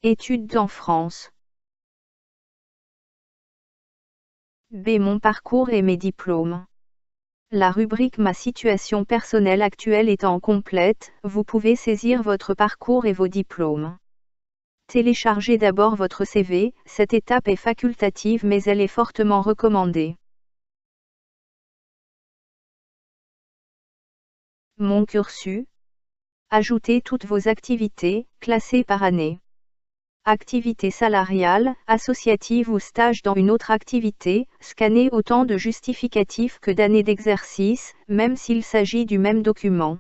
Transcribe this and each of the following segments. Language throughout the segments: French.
Études en France. B. Mon parcours et mes diplômes. La rubrique Ma situation personnelle actuelle étant complète, vous pouvez saisir votre parcours et vos diplômes. Téléchargez d'abord votre CV, cette étape est facultative mais elle est fortement recommandée. Mon cursus. Ajoutez toutes vos activités, classées par année. Activité salariale, associative ou stage dans une autre activité, scannez autant de justificatifs que d'années d'exercice, même s'il s'agit du même document.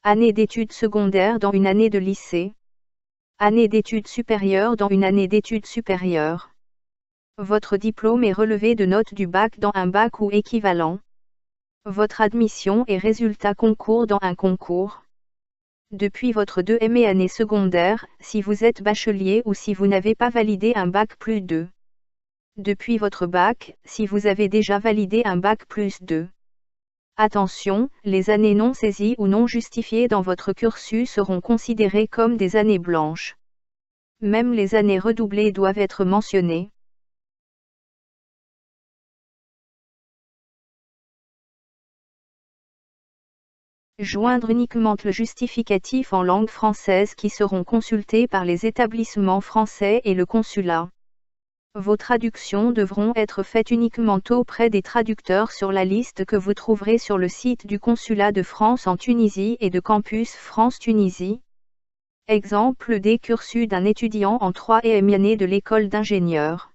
Année d'études secondaires dans une année de lycée. Année d'études supérieures dans une année d'études supérieures. Votre diplôme est relevé de notes du bac dans un bac ou équivalent. Votre admission et résultat concours dans un concours. Depuis votre 2e année secondaire, si vous êtes bachelier ou si vous n'avez pas validé un bac plus 2. Depuis votre bac, si vous avez déjà validé un bac plus 2. Attention, les années non saisies ou non justifiées dans votre cursus seront considérées comme des années blanches. Même les années redoublées doivent être mentionnées. Joindre uniquement le justificatif en langue française qui seront consultés par les établissements français et le consulat. Vos traductions devront être faites uniquement auprès des traducteurs sur la liste que vous trouverez sur le site du Consulat de France en Tunisie et de Campus France-Tunisie. Exemple des cursus d'un étudiant en 3e année de l'école d'ingénieur.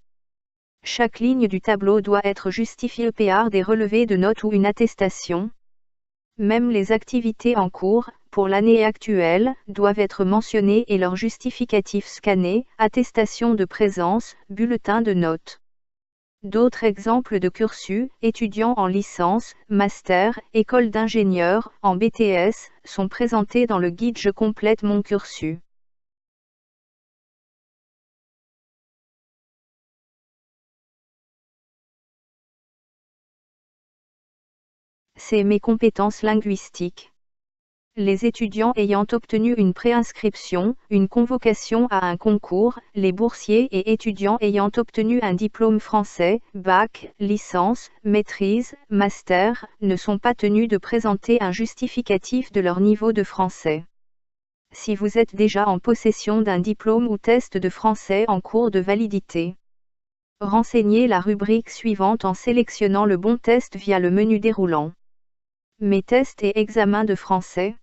Chaque ligne du tableau doit être justifiée par des relevés de notes ou une attestation. Même les activités en cours, pour l'année actuelle, doivent être mentionnées et leurs justificatifs scannés, attestation de présence, bulletin de notes. D'autres exemples de cursus, étudiants en licence, master, école d'ingénieur, en BTS, sont présentés dans le guide Je complète mon cursus. C'est mes compétences linguistiques. Les étudiants ayant obtenu une préinscription, une convocation à un concours, les boursiers et étudiants ayant obtenu un diplôme français, bac, licence, maîtrise, master, ne sont pas tenus de présenter un justificatif de leur niveau de français. Si vous êtes déjà en possession d'un diplôme ou test de français en cours de validité, renseignez la rubrique suivante en sélectionnant le bon test via le menu déroulant. Mes tests et examens de français.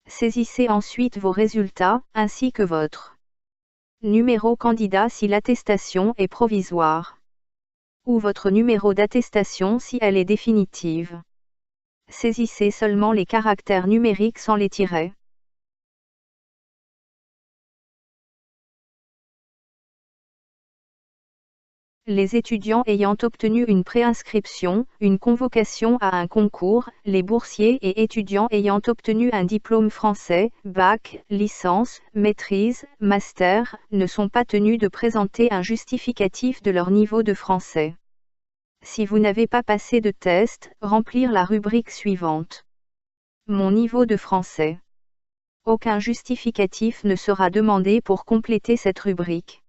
Saisissez ensuite vos résultats, ainsi que votre numéro candidat si l'attestation est provisoire, ou votre numéro d'attestation si elle est définitive. Saisissez seulement les caractères numériques sans les tirets. Les étudiants ayant obtenu une préinscription, une convocation à un concours, les boursiers et étudiants ayant obtenu un diplôme français, bac, licence, maîtrise, master, ne sont pas tenus de présenter un justificatif de leur niveau de français. Si vous n'avez pas passé de test, remplir la rubrique suivante. Mon niveau de français. Aucun justificatif ne sera demandé pour compléter cette rubrique.